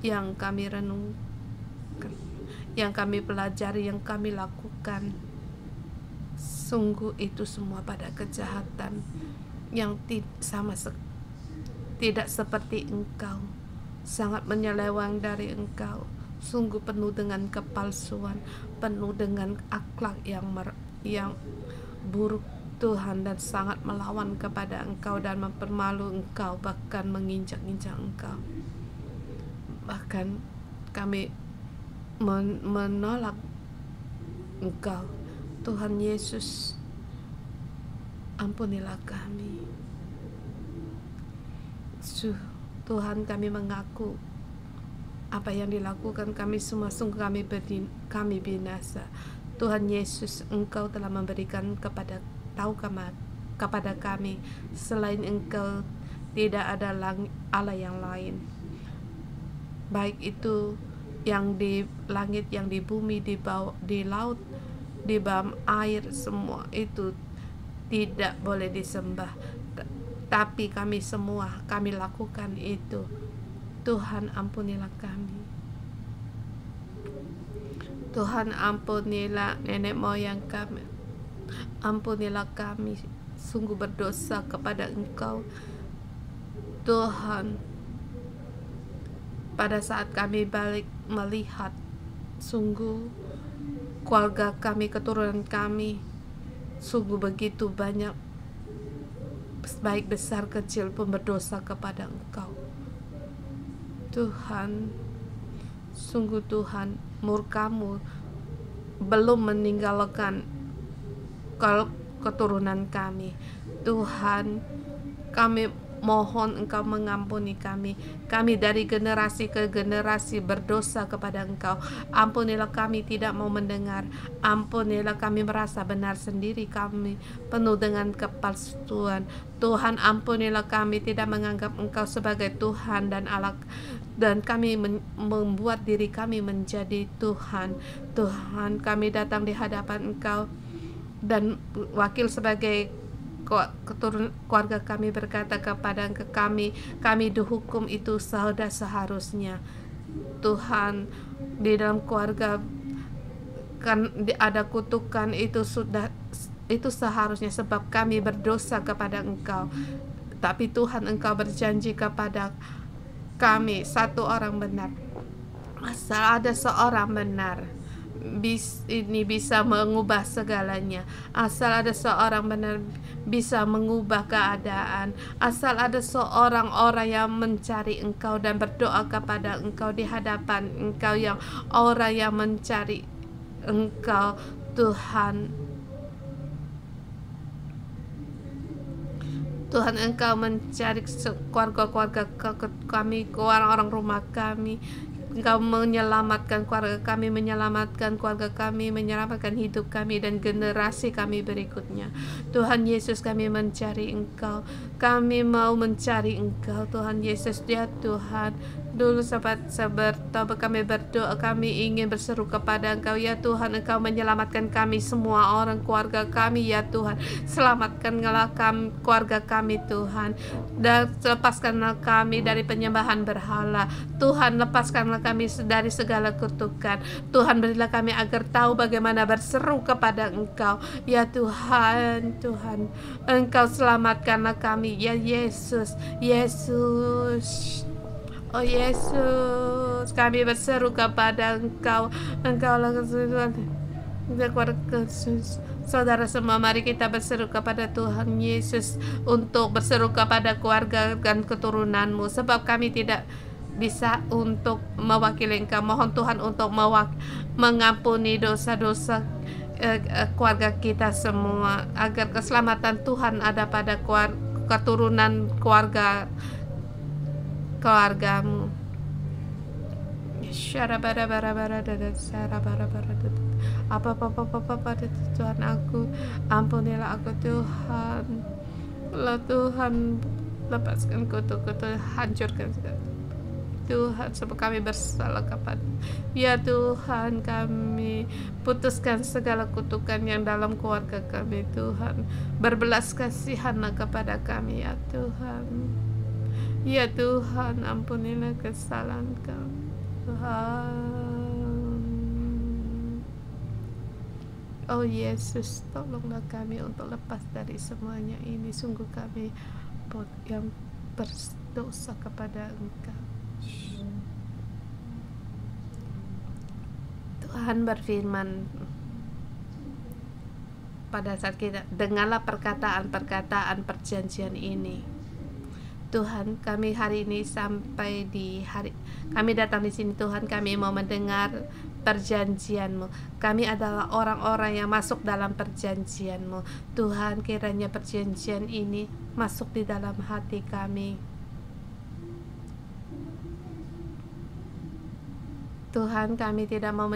yang kami renungkan, yang kami pelajari, yang kami lakukan, sungguh itu semua pada kejahatan yang tidak seperti Engkau, sangat menyeleweng dari Engkau, sungguh penuh dengan kepalsuan, penuh dengan akhlak yang buruk Tuhan, dan sangat melawan kepada Engkau dan mempermalu Engkau, bahkan menginjak-injak Engkau. Bahkan kami menolak Engkau. Tuhan Yesus, ampunilah kami. Tuhan, kami mengaku apa yang dilakukan kami semua, sungguh kami binasa. Tuhan Yesus, Engkau telah memberikan kepada kami, selain Engkau tidak ada Allah yang lain, baik itu yang di langit, yang di bumi, di laut, di bawah air, semua itu tidak boleh disembah. Tapi kami lakukan itu. Tuhan, ampunilah kami. Tuhan, ampunilah nenek moyang kami. Ampunilah kami, sungguh berdosa kepada Engkau. Tuhan, pada saat kami balik melihat, sungguh keluarga kami, keturunan kami, sungguh begitu banyak, baik besar kecil pun berdosa kepada Engkau. Tuhan, sungguh Tuhan, murka-Mu belum meninggalkan keturunan kami. Tuhan, kami mohon Engkau mengampuni kami. Kami dari generasi ke generasi berdosa kepada Engkau. Ampunilah kami tidak mau mendengar. Ampunilah kami merasa benar sendiri, kami penuh dengan kepalsuan. Tuhan, ampunilah kami tidak menganggap Engkau sebagai Tuhan dan Allah, dan kami membuat diri kami menjadi Tuhan. Tuhan, kami datang di hadapan Engkau dan wakil sebagai keluarga kami berkata kepada kami dihukum itu sudah seharusnya. Tuhan, di dalam keluarga kan ada kutukan, itu seharusnya sebab kami berdosa kepada Engkau. Tapi Tuhan, Engkau berjanji kepada kami satu orang benar. Asal ada seorang benar, ini bisa mengubah segalanya. Asal ada seorang benar bisa mengubah keadaan. Asal ada seorang orang yang mencari Engkau dan berdoa kepada Engkau di hadapan Engkau, yang orang yang mencari Engkau. Tuhan, Engkau mencari keluarga-keluarga kami, orang-orang rumah kami. Engkau menyelamatkan keluarga kami, menyelamatkan keluarga kami, menyelamatkan hidup kami dan generasi kami berikutnya. Tuhan Yesus, kami mencari Engkau. Kami mau mencari Engkau, Tuhan Yesus. Ya Tuhan, dulu sahabat kami berdoa, kami ingin berseru kepada Engkau. Ya Tuhan, Engkau menyelamatkan kami semua, orang keluarga kami. Ya Tuhan, selamatkanlah kami, keluarga kami Tuhan, dan lepaskanlah kami dari penyembahan berhala. Tuhan, lepaskanlah kami dari segala kutukan. Tuhan, berilah kami agar tahu bagaimana berseru kepada Engkau. Ya Tuhan, Engkau selamatkanlah kami. Ya Yesus, oh Yesus, kami berseru kepada Engkau. Engkaulah Tuhan. Saudara semua, mari kita berseru kepada Tuhan Yesus untuk berseru kepada keluarga dan keturunanmu, sebab kami tidak bisa untuk mewakili Engkau. Mohon Tuhan untuk mengampuni dosa-dosa keluarga kita semua, agar keselamatan Tuhan ada pada keturunan keluargamu. Apa Tuhan, ampunilah aku Tuhan. Tuhan, lepaskan kutuk-kutuk, hancurkan Tuhan, sebab kami bersalah kepada. Ya Tuhan, kami putuskan segala kutukan yang dalam keluarga kami. Tuhan, berbelas kasihanlah kepada kami. Ya Tuhan, ya Tuhan, ampunilah kesalahan kami. Tuhan, oh Yesus, tolonglah kami untuk lepas dari semuanya ini. Sungguh kami yang berdosa kepada Engkau. Tuhan berfirman pada saat kita dengarlah perkataan perjanjian ini. Tuhan, kami hari ini sampai di hari kami datang di sini, Tuhan, kami mau mendengar perjanjian-Mu. Kami adalah orang-orang yang masuk dalam perjanjian-Mu. Tuhan, kiranya perjanjian ini masuk di dalam hati kami. Tuhan, kami tidak mau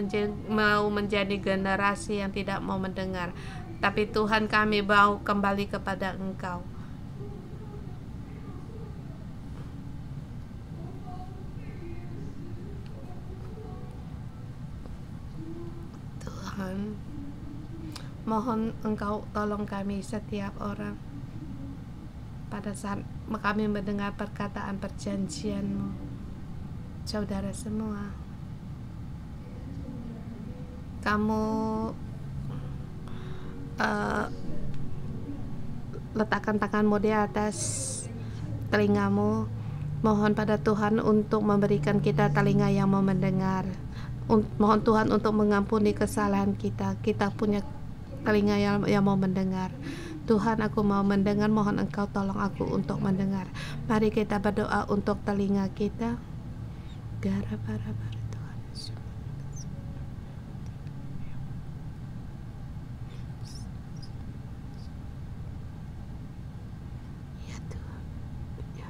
menjadi generasi yang tidak mau mendengar, tapi Tuhan, kami mau kembali kepada Engkau. Tuhan, mohon Engkau tolong kami setiap orang pada saat kami mendengar perkataan perjanjian-Mu. Saudara semua, kamu letakkan tanganmu di atas telingamu. Mohon pada Tuhan untuk memberikan kita telinga yang mau mendengar. Mohon Tuhan untuk mengampuni kesalahan kita. Kita punya telinga yang mau mendengar. Tuhan, aku mau mendengar. Mohon Engkau tolong aku untuk mendengar. Mari kita berdoa untuk telinga kita. Ya Tuhan, ya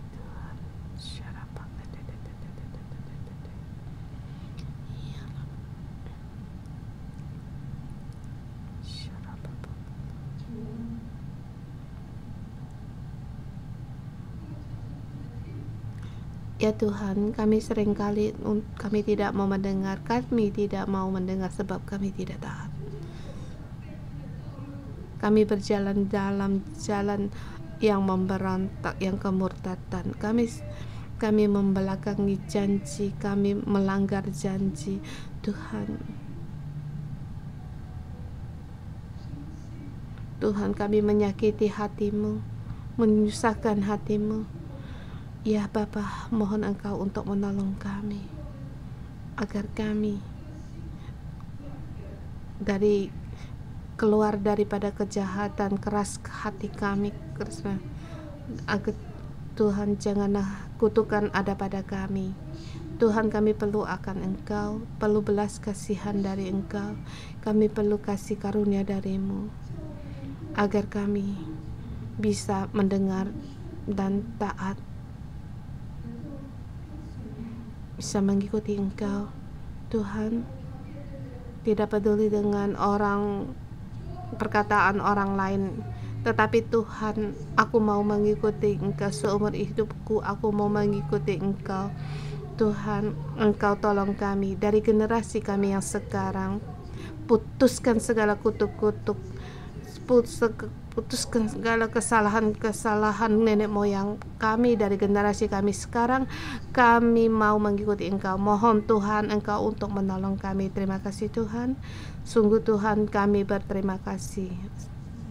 Ya Tuhan, kami seringkali kami tidak mau mendengar, sebab kami tidak taat. Kami berjalan dalam jalan yang memberontak, yang kemurtatan. Kami membelakangi janji, kami melanggar janji. Tuhan, kami menyakiti hati-Mu, menyusahkan hati-Mu. Ya Bapa, mohon Engkau untuk menolong kami, agar kami keluar daripada kejahatan, keras hati kami. Agar Tuhan, janganlah kutukan ada pada kami. Tuhan, kami perlu akan Engkau, perlu belas kasihan dari Engkau. Kami perlu kasih karunia dari-Mu, agar kami bisa mendengar dan taat, bisa mengikuti Engkau. Tuhan, tidak peduli dengan perkataan orang lain, tetapi Tuhan, aku mau mengikuti Engkau seumur hidupku. Aku mau mengikuti Engkau. Tuhan, Engkau tolong kami dari generasi kami yang sekarang. Putuskan segala kutuk-kutuk, putuskan segala kesalahan nenek moyang kami dari generasi kami sekarang. Kami mau mengikuti Engkau. Mohon Tuhan Engkau untuk menolong kami. Terima kasih Tuhan. Sungguh Tuhan, kami berterima kasih.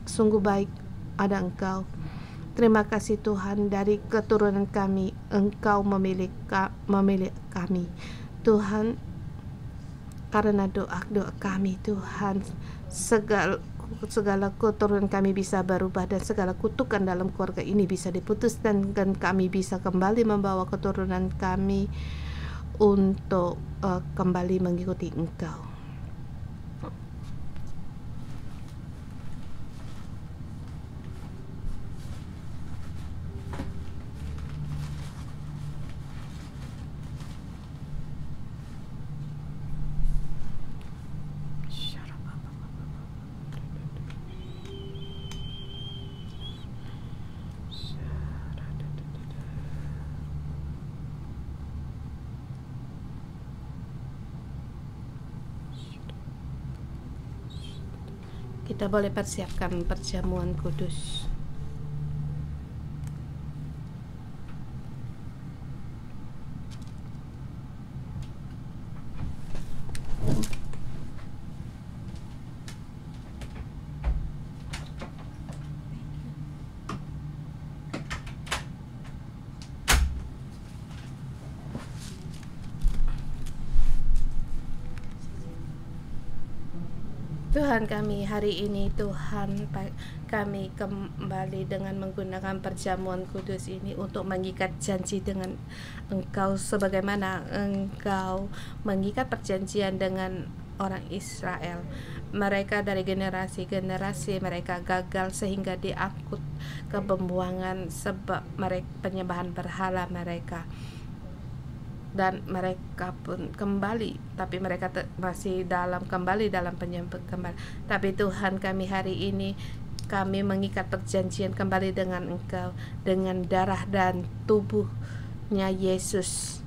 Sungguh baik ada Engkau. Terima kasih Tuhan, dari keturunan kami Engkau memilih kami Tuhan. Karena doa kami Tuhan, segala keturunan kami bisa berubah, dan segala kutukan dalam keluarga ini bisa diputus, dan kami bisa kembali membawa keturunan kami untuk kembali mengikuti Engkau. Kita boleh persiapkan perjamuan kudus. Tuhan kami, hari ini Tuhan, kami kembali dengan menggunakan perjamuan kudus ini untuk mengikat janji dengan Engkau, sebagaimana Engkau mengikat perjanjian dengan orang Israel. Mereka dari generasi-generasi mereka gagal sehingga diangkut ke pembuangan sebab penyembahan berhala mereka. Dan mereka pun kembali, tapi mereka masih kembali dalam penyembahan. Tapi Tuhan kami, hari ini kami mengikat perjanjian kembali dengan Engkau, dengan darah dan tubuhnya Yesus.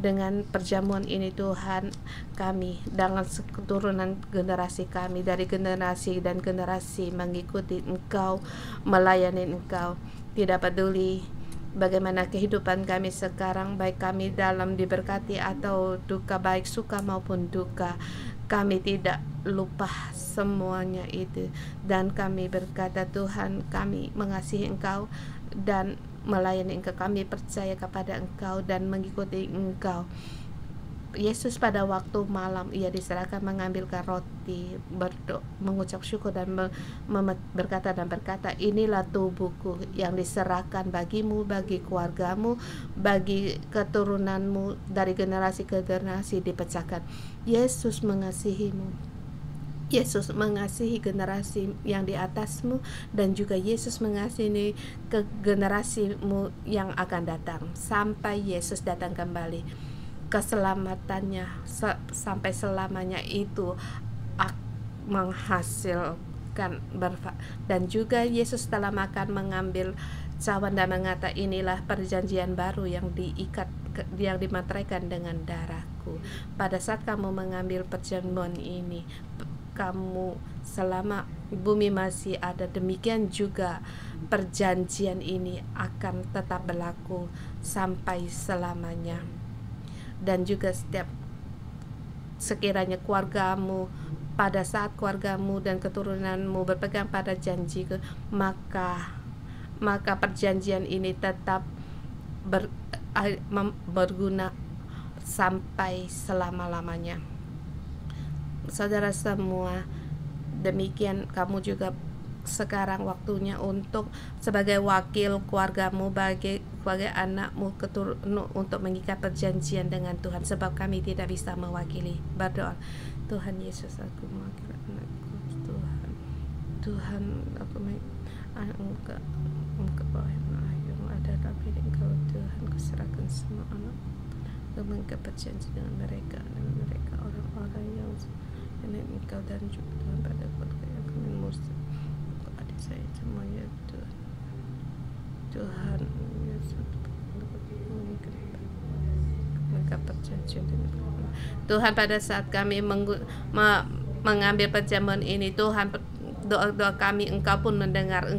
Dengan perjamuan ini Tuhan, kami dengan keturunan generasi kami, dari generasi dan generasi mengikuti Engkau, melayani Engkau. Tidak peduli bagaimana kehidupan kami sekarang, baik kami dalam diberkati atau duka, baik suka maupun duka, kami tidak lupa semuanya itu. Dan kami berkata, Tuhan, kami mengasihi Engkau dan melayani Engkau. Kami percaya kepada Engkau dan mengikuti Engkau. Yesus pada waktu malam ia diserahkan, mengambilkan roti, mengucap syukur dan berkata, inilah tubuhku yang diserahkan bagimu, bagi keluargamu, bagi keturunanmu, dari generasi ke generasi dipecahkan. Yesus mengasihimu. Yesus mengasihi generasi yang di atasmu, dan juga Yesus mengasihi ke generasimu yang akan datang sampai Yesus datang kembali. Keselamatannya sampai selamanya itu menghasilkan dan juga Yesus telah mengambil cawan dan mengata, inilah perjanjian baru yang diikat yang dimateraikan dengan darahku. Pada saat kamu mengambil perjamuan ini, kamu selama bumi masih ada, demikian juga perjanjian ini akan tetap berlaku sampai selamanya. Dan juga sekiranya keluargamu, pada saat keluargamu dan keturunanmu berpegang pada janjiku, maka perjanjian ini tetap berguna sampai selama-lamanya. Saudara semua, demikian kamu juga sekarang waktunya untuk sebagai wakil keluargamu, sebagai anakmu, untuk mengikat perjanjian dengan Tuhan, sebab kami tidak bisa mewakili. Berdoa, Tuhan Yesus, aku mewakili anakku. Tuhan, aku Engkau yang ada dalam hidup Engkau, Tuhan, kuserahkan semua anak untuk mengikat perjanjian dengan mereka orang-orang yang Engkau, dan juga Tuhan pada keluarga yang kami musuh, adik saya semuanya, Tuhan Yesus, mengikat perjanjian dengan Tuhan. Pada saat kami mengambil perjamuan ini, Tuhan, doa-doa kami Engkau pun mendengar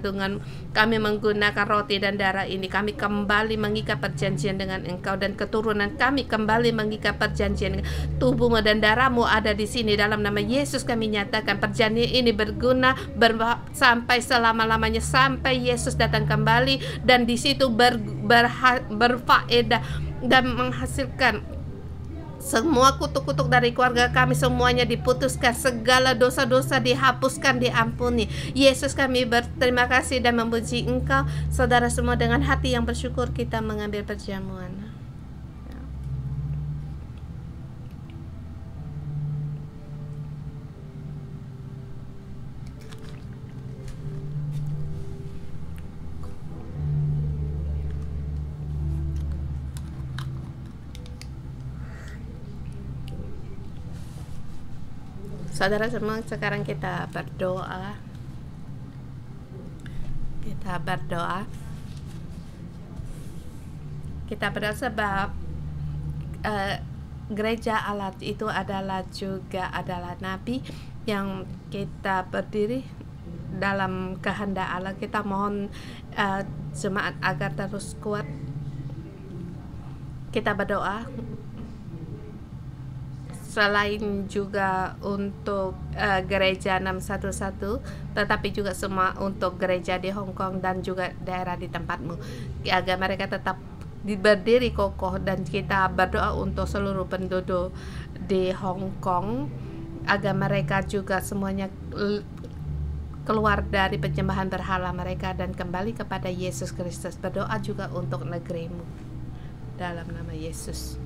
dengan kami menggunakan roti dan darah ini. Kami kembali mengikat perjanjian dengan Engkau, dan keturunan kami kembali mengikat perjanjian. Tubuhmu dan darahmu ada di sini. Dalam nama Yesus kami nyatakan perjanjian ini berguna sampai selama-lamanya, sampai Yesus datang kembali, dan di situ berfaedah dan menghasilkan. Semua kutuk-kutuk dari keluarga kami semuanya diputuskan, segala dosa-dosa dihapuskan, diampuni. Yesus, kami berterima kasih dan memuji Engkau. Saudara semua, dengan hati yang bersyukur kita mengambil perjamuan. Saudara semua, sekarang kita berdoa. Kita berdoa sebab gereja Allah itu adalah nabi yang kita berdiri dalam kehendak Allah. Kita mohon jemaat agar terus kuat. Kita berdoa selain juga untuk gereja 611, tetapi juga semua untuk gereja di Hong Kong dan juga daerah di tempatmu, agar mereka tetap berdiri kokoh. Dan kita berdoa untuk seluruh penduduk di Hong Kong, agar mereka juga semuanya keluar dari penyembahan berhala mereka dan kembali kepada Yesus Kristus. Berdoa juga untuk negerimu dalam nama Yesus.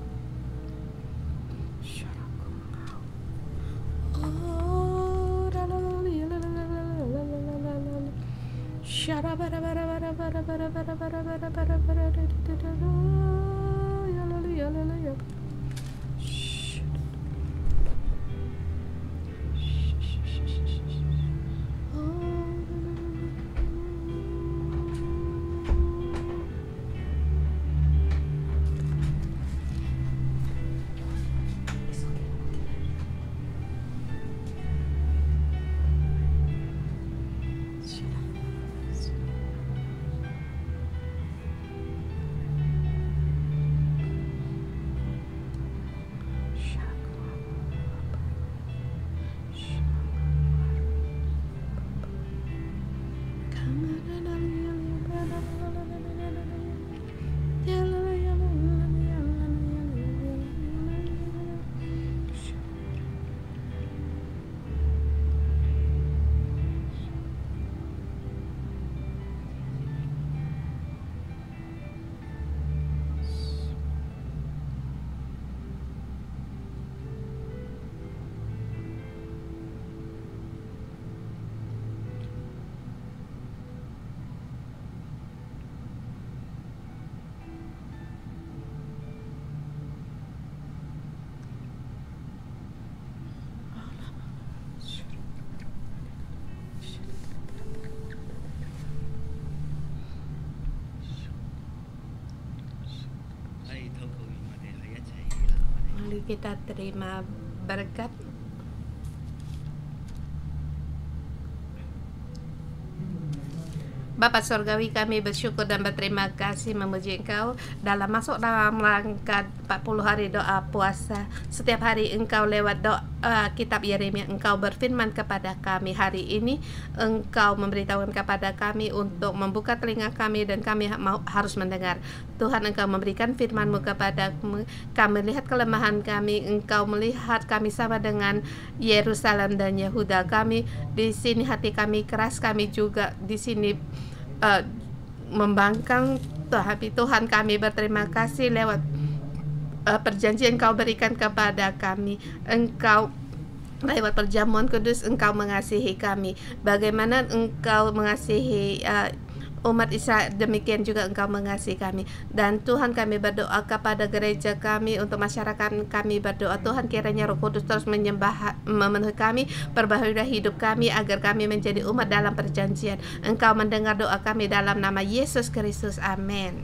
kita terima berkat. Bapa Surgawi, kami bersyukur dan berterima kasih memuji Engkau dalam rangka 40 hari doa puasa. Setiap hari Engkau lewat doa kitab Yeremia, Engkau berfirman kepada kami. Hari ini Engkau memberitahukan kepada kami untuk membuka telinga kami dan kami harus mendengar. Tuhan, Engkau memberikan firman-Mu kepada kami, melihat kelemahan kami. Engkau melihat kami sama dengan Yerusalem dan Yehuda. Kami di sini hati kami keras, kami juga di sini membangkang. Tapi Tuhan, kami berterima kasih lewat perjanjian Engkau berikan kepada kami. Engkau lewat perjamuan kudus, Engkau mengasihi kami. Bagaimana Engkau mengasihi umat Israel, demikian juga Engkau mengasihi kami. Dan Tuhan, kami berdoa kepada gereja kami, untuk masyarakat kami berdoa. Tuhan, kiranya Roh Kudus terus memenuhi kami, perbaharui hidup kami agar kami menjadi umat dalam perjanjian. Engkau mendengar doa kami dalam nama Yesus Kristus. Amin.